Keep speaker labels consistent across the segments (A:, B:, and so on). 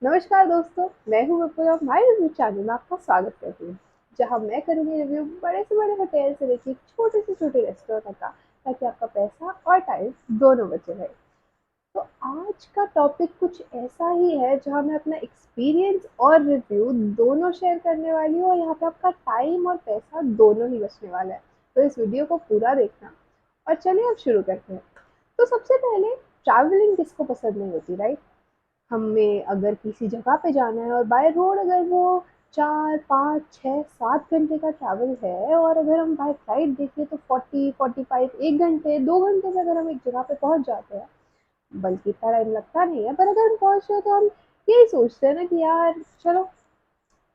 A: नमस्कार दोस्तों, मैं हूँ विपुल और माय रिव्यू चैनल में आपका स्वागत करती हूँ, जहाँ मैं करूँगी रिव्यू बड़े से बड़े होटल से लेकर छोटे से छोटे रेस्टोरेंट तक का, ताकि आपका पैसा और टाइम दोनों बचे रहे। तो आज का टॉपिक कुछ ऐसा ही है जहाँ मैं अपना एक्सपीरियंस और रिव्यू दोनों शेयर करने वाली हूँ और यहाँ पे आपका टाइम और पैसा दोनों ही बचने वाला है। तो इस वीडियो को पूरा देखना और चलिए अब शुरू करते हैं। तो सबसे पहले, ट्रैवलिंग किसको पसंद नहीं होती, राइट? हमें अगर किसी जगह पे जाना है और बाय रोड अगर वो 4, 5, 6, 7 घंटे का ट्रैवल है, और अगर हम बाय फ्लाइट देखें तो 40, 45, 1 घंटे 2 घंटे में अगर हम एक जगह पे पहुंच जाते हैं, बल्कि इतना टाइम लगता नहीं है, पर अगर हम पहुंच रहे तो हम यही सोचते हैं ना कि यार चलो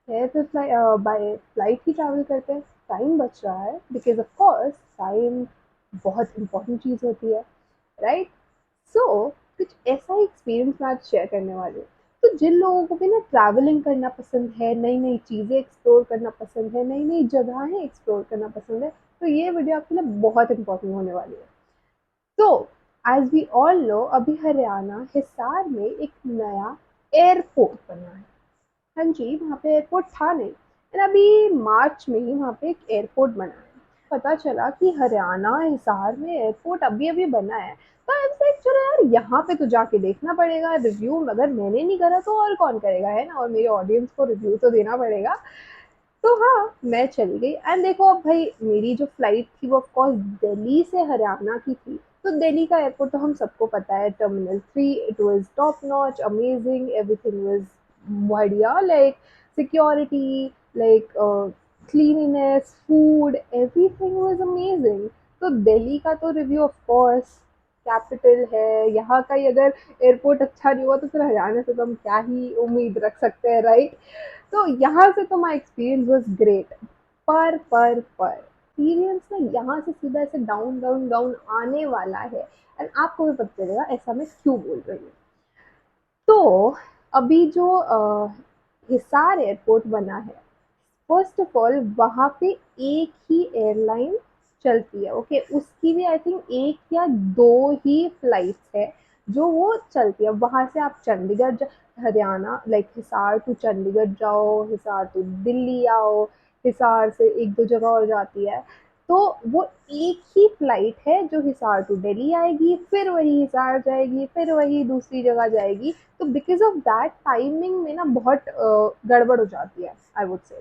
A: है तो बाय फ्लाइट ही ट्रैवल करते हैं, टाइम बच रहा है, बिकॉज ऑफ कोर्स टाइम बहुत इंपॉर्टेंट चीज़ होती है, राइट? सो कुछ ऐसा ही एक्सपीरियंस मैं आज शेयर करने वाली हूँ। तो जिन लोगों को भी ना ट्रैवलिंग करना पसंद है, नई नई चीज़ें एक्सप्लोर करना पसंद है, नई नई जगहें एक्सप्लोर करना पसंद है, तो ये वीडियो आपके लिए बहुत इंपॉर्टेंट होने वाली है। तो एज वी ऑल नो, अभी हरियाणा हिसार में एक नया एयरपोर्ट बना है। हाँ जी, वहाँ पे एयरपोर्ट था नहीं, एंड अभी मार्च में ही वहाँ पे एक एयरपोर्ट बना है। पता चला कि हरियाणा हिसार में एयरपोर्ट अभी अभी बना है, तो आई वाज लाइक चलो यार यहाँ पे तो जाके देखना पड़ेगा। रिव्यू अगर मैंने नहीं करा तो और कौन करेगा, है ना? और मेरे ऑडियंस को रिव्यू तो देना पड़ेगा। तो हाँ, मैं चली गई, एंड देखो अब भाई, मेरी जो फ्लाइट थी वो ऑफकोर्स दिल्ली से हरियाणा की थी। तो दिल्ली का एयरपोर्ट तो हम सबको पता है, terminal 3, it was top notch, amazing, everything was बढ़िया, like security, like cleanliness, food, everything was amazing. तो दिल्ली का तो रिव्यू ऑफ कोर्स, कैपिटल है यहाँ का ही, अगर एयरपोर्ट अच्छा नहीं हुआ तो फिर हरियाणा से तो हम क्या ही उम्मीद रख सकते हैं, राइट? तो यहाँ से तो माई एक्सपीरियंस वॉज ग्रेट। पर एक्सपीरियंस ना यहाँ से सीधा ऐसे डाउन डाउन डाउन आने वाला है, एंड आपको भी पता चलेगा ऐसा मैं क्यों बोल रही हूँ। तो अभी जो हिसार एयरपोर्ट बना है, फर्स्ट ऑफ ऑल वहाँ पे एक ही एयरलाइन चलती है, ओके? उसकी भी आई थिंक एक या दो ही फ्लाइट्स है जो वो चलती है। वहाँ से आप चंडीगढ़ हरियाणा, लाइक हिसार टू चंडीगढ़ जाओ, हिसार टू दिल्ली आओ, हिसार से एक दो जगह और जाती है। तो वो एक ही फ्लाइट है जो हिसार टू दिल्ली आएगी, फिर वही हिसार जाएगी, फिर वही दूसरी जगह जाएगी। तो बिकॉज ऑफ दैट टाइमिंग में ना बहुत गड़बड़ हो जाती है, आई वुड से।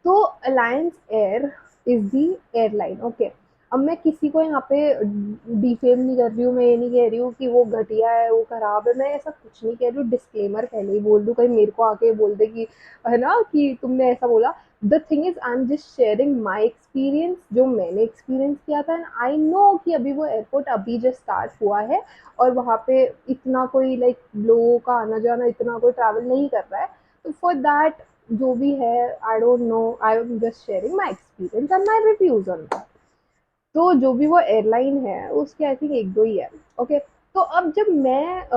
A: तो Alliance Air is the airline, okay? अब मैं किसी को यहाँ पे डिफेम नहीं कर रही हूँ, मैं ये नहीं कह रही हूँ कि वो घटिया है, वो खराब है, मैं ऐसा कुछ नहीं कह रही हूँ। डिस्क्लेमर पहले ही बोल दूँ, कहीं मेरे को आके बोल दे कि है ना कि तुमने ऐसा बोला। The thing is I am just sharing my experience, जो मैंने एक्सपीरियंस किया था, एंड आई नो कि अभी वो एयरपोर्ट अभी जस्ट स्टार्ट हुआ है और वहाँ पे इतना कोई लाइक लोगों का आना जाना, इतना कोई ट्रैवल नहीं कर रहा है। तो फॉर दैट, जो भी है, I don't know, I am just sharing my experience and my reviews on that. तो जो भी वो एयरलाइन है उसके आई थिंक एक दो ही है, ओके? तो अब जब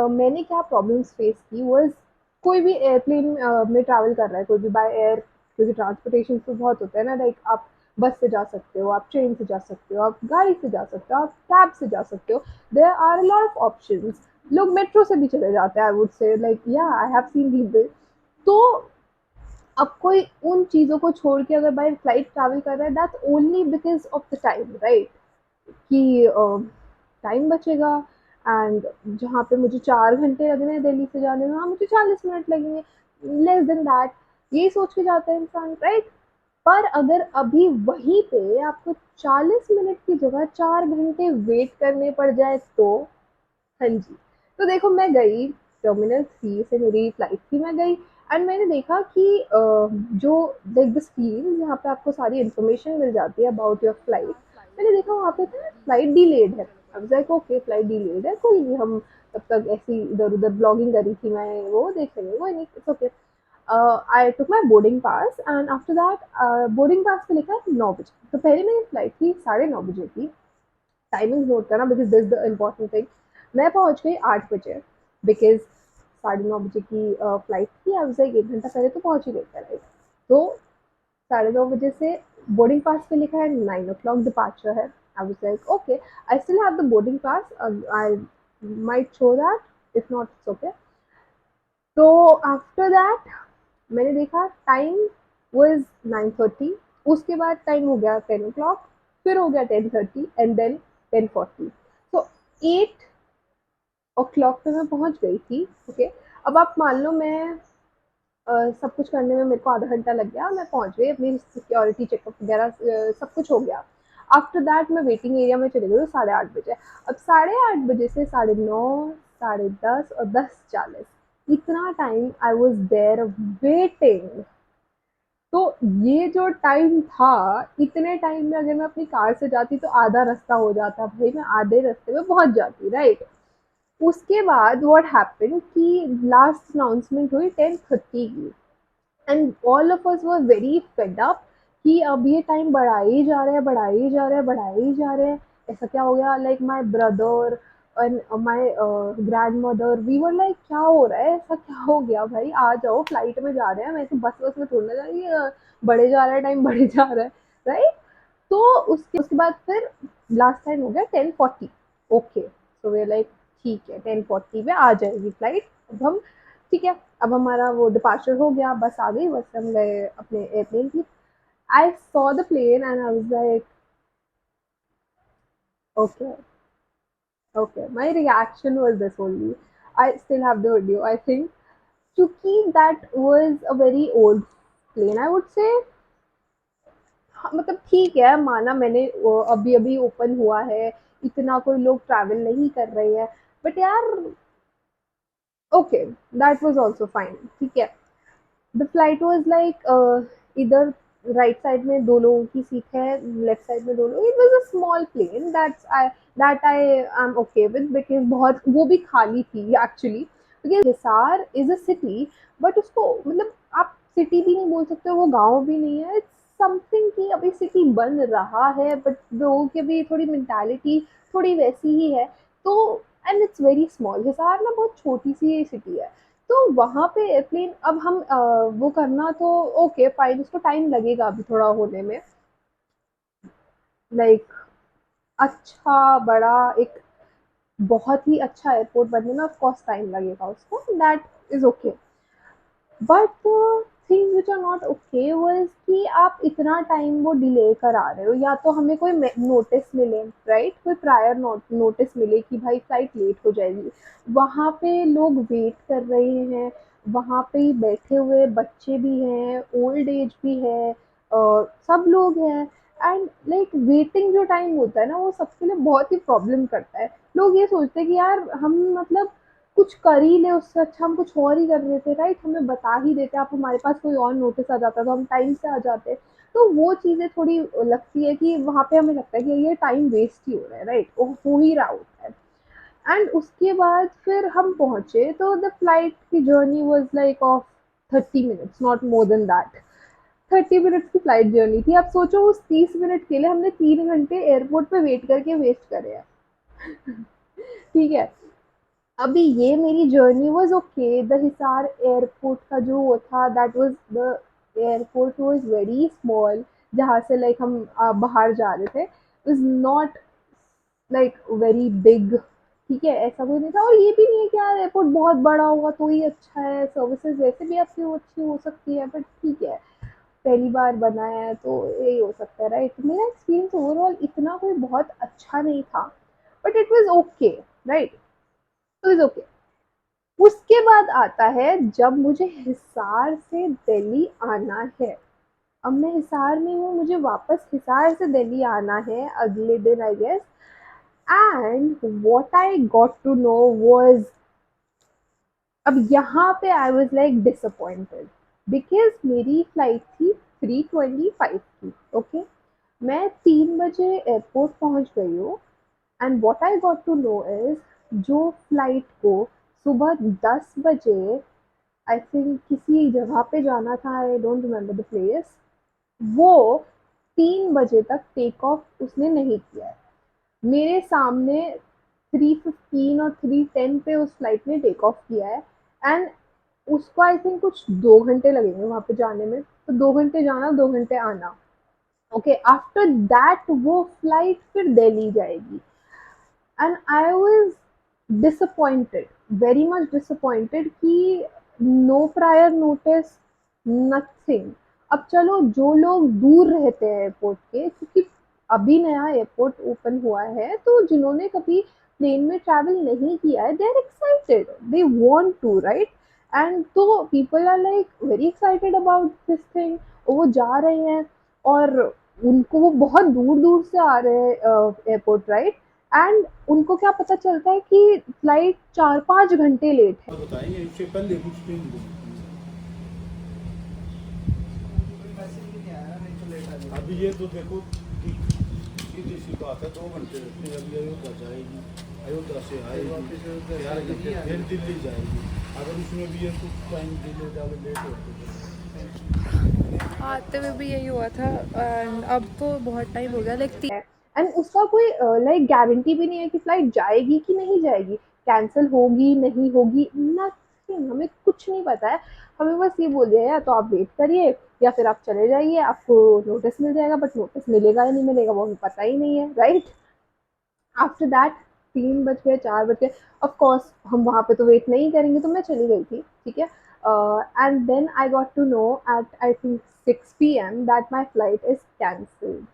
A: मैंने क्या प्रॉब्लम्स फेस की वॉज, कोई भी एयरप्लेन में ट्रैवल कर रहा है, कोई भी बाय एयर, क्योंकि ट्रांसपोर्टेशन तो बहुत होता है ना, लाइक आप बस से जा सकते हो, आप ट्रेन से जा सकते हो, आप गाड़ी से जा सकते हो, आप कैब से जा सकते हो, there are a lot of option. लोग मेट्रो से भी चले जाते हैं, आई वुड से, लाइक या आई हैव सीन पीपल। तो अब कोई उन चीज़ों को छोड़ के अगर बाय फ्लाइट ट्रैवल कर रहा है, that's only because of the time, right? कि टाइम बचेगा, एंड जहाँ पे मुझे 4 घंटे लगने हैं दिल्ली से जाने में, वहाँ मुझे 40 मिनट लगेंगे, लेस देन दैट। यही सोच के जाता है इंसान, राइट? पर अगर अभी वहीं पे आपको 40 मिनट की जगह 4 घंटे वेट करने पड़ जाए तो, हाँ जी। तो देखो, मैं गई, टर्मिनल 3 से मेरी फ्लाइट थी, मैं गई, एंड मैंने देखा कि जो लाइक द स्क्रीन जहाँ पे आपको सारी इन्फॉर्मेशन मिल जाती है अबाउट योर फ्लाइट, मैंने देखा वहाँ पे था फ्लाइट डिलेड है। अब लाइक ओके, फ्लाइट डिलेड है, कोई नहीं, हम तब तक ऐसी इधर उधर ब्लॉगिंग करी थी मैं, वो देख लेंगे, कोई नहीं, it's okay. I took my boarding pass, and after that boarding pass पे लिखा है 9 बजे। तो पहले मेरी फ्लाइट थी 9:30 बजे की। टाइमिंग नोट करना, because this the important thing. मैं पहुंच गई 8 बजे, बिकॉज 9:30 की फ्लाइट थी। आई वाज लाइक 1 घंटा पहले तो पहुंच ही गई थी, राइट? तो 9:30 से बोर्डिंग पास पे लिखा है 9 o'clock डिपार्चर है। आई was like okay, I still have the boarding pass, I might show that, if not it's okay. तो आफ्टर दैट मैंने देखा टाइम वाज 9:30, उसके बाद टाइम हो गया 10 o'clock, फिर हो गया 10:30 एंड देन 10:40। तो 8 o'clock पे मैं पहुंच गई थी। ओके, अब आप मान लो मैं सब कुछ करने में मेरे को आधा घंटा लग गया, मैं पहुंच गई, अपनी सिक्योरिटी चेकअप वगैरह सब कुछ हो गया। आफ्टर दैट मैं वेटिंग एरिया में चली गई 8:30 बजे। अब 8:30 बजे से 9:30, 10:30 और 10:40, इतना time I was there waiting. तो ये जो टाइम था, इतने टाइम में अगर मैं अपनी कार से जाती तो आधा रास्ता हो जाता, भाई मैं आधे रास्ते में पहुंच जाती, राइट। उसके बाद व्हाट हैपेंड कि लास्ट अनाउंसमेंट हुई 10:30 की, and all of us were very fed up कि अब ये टाइम बढ़ाए ही जा रहे हैं, बढ़ाए ही जा रहे हैं, बढ़ाए ही जा रहे हैं। ऐसा क्या हो गया, like my brother and my grandmother, we were like क्या हो रहा है, ऐसा क्या हो गया भाई, आ जाओ, फ्लाइट में जा रहे हैं, मैं तो बस बस में थोड़ा जा रही है, बढ़े जा रहा है टाइम, बढ़े जा रहा है, राइट। तो उसके बाद फिर लास्ट टाइम हो गया 10:40। ओके, सो वे लाइक ठीक है 10:40 पे आ जाएगी फ्लाइट। अब हम ठीक है, अब हमारा वो डिपार्चर हो गया, बस आ गई, बस हम गए अपने एयरप्लेन की। I saw the plane and I was like okay, okay, my reaction was this only. I still have the video I think, क्योंकि that was a very old plane I would say. हाँ, मतलब ठीक है, माना मैंने अभी अभी open हुआ है, इतना कोई लोग ट्रैवल नहीं कर रहे हैं, बट यार okay, that was also fine, ठीक है। द फ्लाइट वाज लाइक इधर राइट साइड में दो लोगों की सीट है, लेफ्ट साइड में दो लोग, it was a small plane, that I am okay with, because बहुत वो भी खाली थी actually, because Hisar is a city, but उसको मतलब आप सिटी भी नहीं बोल सकते, वो गांव भी नहीं है, इट्स समथिंग कि अभी सिटी बन रहा है, बट लोगों की भी थोड़ी मेंटालिटी थोड़ी वैसी ही है। तो and it's very small, Hisar ना बहुत छोटी सी सिटी है। तो वहाँ पे एयरप्लेन, अब हम वो करना तो ओके फाइन, उसको टाइम लगेगा अभी थोड़ा होने में, लाइक अच्छा बड़ा एक बहुत ही अच्छा एयरपोर्ट बनने में ऑफ कोर्स टाइम लगेगा उसको, that is okay. But things which are not okay was कि आप इतना टाइम वो डिले करा रहे हो, या तो हमें कोई नोटिस मिले, राइट, कोई प्रायर नोटिस मिले कि भाई फ्लाइट लेट हो जाएगी। वहाँ पे लोग वेट कर रहे हैं, वहाँ पे बैठे हुए बच्चे भी हैं, ओल्ड एज भी है, सब लोग हैं, एंड लाइक वेटिंग जो टाइम होता है ना, वो सबके लिए बहुत ही प्रॉब्लम करता है। लोग ये सोचते हैं कि यार हम मतलब कुछ कर ही ले, उससे अच्छा हम कुछ और ही कर लेते, राइट, हमें बता ही देते, आप हमारे पास कोई और नोटिस आ जाता तो हम टाइम से आ जाते। तो वो चीज़ें थोड़ी लगती है कि वहाँ पे हमें लगता है कि ये टाइम वेस्ट ही हो रहा है, राइट, हो ही रहा होता है। एंड उसके बाद फिर हम पहुंचे, तो द फ्लाइट की journey was like of 30 minutes, not more than that. 30 minutes की फ्लाइट जर्नी थी। अब सोचो उस 30 मिनट के लिए हमने 3 घंटे एयरपोर्ट पे वेट करके वेस्ट करे हैं। ठीक है, अभी ये मेरी journey was okay, the Hisar airport का जो वो था, that was the airport was very small, जहाँ से लाइक हम बाहर जा रहे थे, is not like very big, ठीक है, ऐसा कोई नहीं था। और ये भी नहीं है कि यार एयरपोर्ट बहुत बड़ा होगा तो ही अच्छा है, सर्विसेज वैसे भी आपकी अच्छी हो सकती है, बट ठीक है, पहली बार बना है तो यही हो सकता है, राइट। मेरा एक्सपीरियंस ओवरऑल इतना कोई बहुत अच्छा नहीं था, but it was okay, right, it was okay. उसके बाद आता है जब मुझे हिसार से दिल्ली आना है। अब मैं हिसार में हूँ, मुझे वापस हिसार से दिल्ली आना है अगले दिन I guess, and what I got to know was, अब यहाँ पे I was like disappointed, because मेरी फ्लाइट थी 3:25 की। ओके, मैं 3 बजे एयरपोर्ट पहुँच गई हूँ, and what I got to know is, जो फ्लाइट को सुबह 10 बजे आई थिंक किसी जगह पे जाना था, I don't remember the place, वो 3 बजे तक टेक ऑफ उसने नहीं किया है। मेरे सामने 3:15 और 3:10 पे उस फ्लाइट ने टेक ऑफ किया है, एंड उसको आई थिंक कुछ 2 घंटे लगेंगे वहां पे जाने में, तो 2 घंटे जाना 2 घंटे आना। ओके, आफ्टर दैट वो फ्लाइट फिर दिल्ली जाएगी, and I was disappointed, very much disappointed कि नो प्रायर नोटिस, नथिंग। अब चलो जो लोग दूर रहते हैं एयरपोर्ट के, क्योंकि अभी नया एयरपोर्ट ओपन हुआ है, तो जिन्होंने कभी प्लेन में ट्रैवल नहीं किया है, they are excited, they want to, right? And तो people are like very excited about this thing. वो जा रहे हैं, और उनको वो बहुत दूर दूर से आ रहे हैं एयरपोर्ट, राइट? एंड उनको क्या पता चलता है कि फ्लाइट 4-5 घंटे लेट है।
B: बताएंगे इससे पहले कुछ दिन अभी ये तो देखो कि सीधी सी बात है, 2 घंटे लगते हैं। अभी अयोध्या जाएगी, अयोध्या से आएगी, 11 घंटे फिर दिल्ली जाएगी। अगर उसमें भी ये कुछ टाइम डिले डाले लेट होते
C: आते हुए भी यही हुआ था, एंड अब तो बहुत टाइम हो गया, लाइक
A: है, एंड उसका कोई लाइक गारंटी भी नहीं है कि फ्लाइट जाएगी कि नहीं जाएगी, कैंसिल होगी नहीं होगी, नथिंग, हमें कुछ नहीं पता है। हमें बस ये बोल दिया, या तो आप वेट करिए या फिर आप चले जाइए, आपको नोटिस मिल जाएगा, बट नोटिस मिलेगा या नहीं मिलेगा वो हमें पता ही नहीं है, राइट? आफ्टर दैट 3 बज गए, 4 बज गए, ऑफ कोर्स हम वहाँ पे तो वेट नहीं करेंगे, तो मैं चली गई थी, ठीक है। And then I got to know at I think 6 p.m. That my flight is cancelled.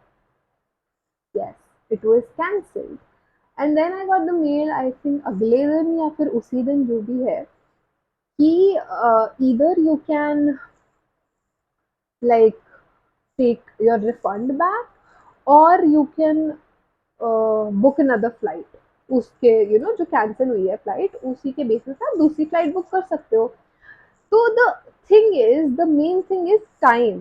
A: Yes, it was cancelled. And then I got the mail, I think अगले दिन या फिर उसी दिन, जो भी है, कि either you can like take your refund back, or you can book another flight। उसके जो कैंसिल हुई है फ्लाइट, उसी के बेसिस पे आप दूसरी फ्लाइट बुक कर सकते हो। तो the main thing is time.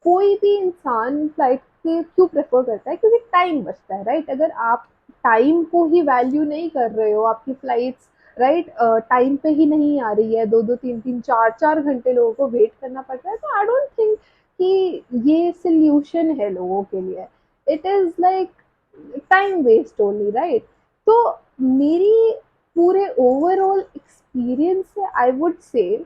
A: कोई भी इंसान फ्लाइट से क्यों प्रेफर करता है? क्योंकि टाइम बचता है, राइट? अगर आप टाइम को ही वैल्यू नहीं कर रहे हो, आपकी फ्लाइट्स राइट टाइम पे ही नहीं आ रही है, 2-2 3-3 4-4 घंटे लोगों को वेट करना पड़ रहा है, तो आई डोंट थिंक कि ये सोल्यूशन है लोगों के लिए। It is like time waste only, right? तो मेरी पूरे ओवरऑल एक्सपीरियंस से आई वुड से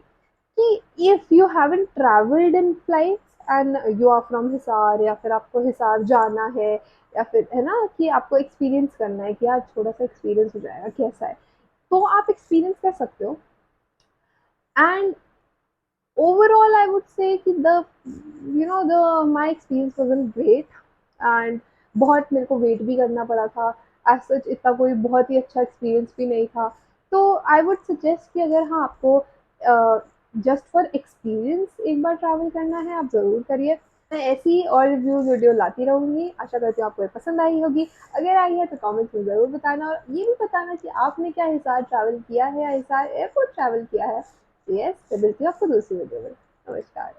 A: कि if you haven't travelled in flights and you are from Hisar, या फिर आपको हिसार जाना है, या फिर है ना कि आपको एक्सपीरियंस करना है कि यार थोड़ा सा एक्सपीरियंस हो जाएगा कैसा है, तो आप एक्सपीरियंस कर सकते हो। And overall I would say कि the the my experience wasn't great. And बहुत मेरे को वेट भी करना पड़ा था, एज सच इतना कोई बहुत ही अच्छा एक्सपीरियंस भी नहीं था। तो आई वुड सजेस्ट कि अगर हाँ आपको जस्ट फॉर एक्सपीरियंस एक बार ट्रैवल करना है, आप ज़रूर करिए। मैं ऐसी और रिव्यूज वीडियो लाती रहूँगी, आशा करती हूँ आपको ये पसंद आई होगी। अगर आई है तो कमेंट्स में ज़रूर बताना, और ये भी बताना कि आपने क्या हिसार ट्रैवल किया है या हिसार एयरपोर्ट ट्रैवल किया है। यस, तो मिलती हूँ आपको दूसरी वीडियो में। नमस्कार।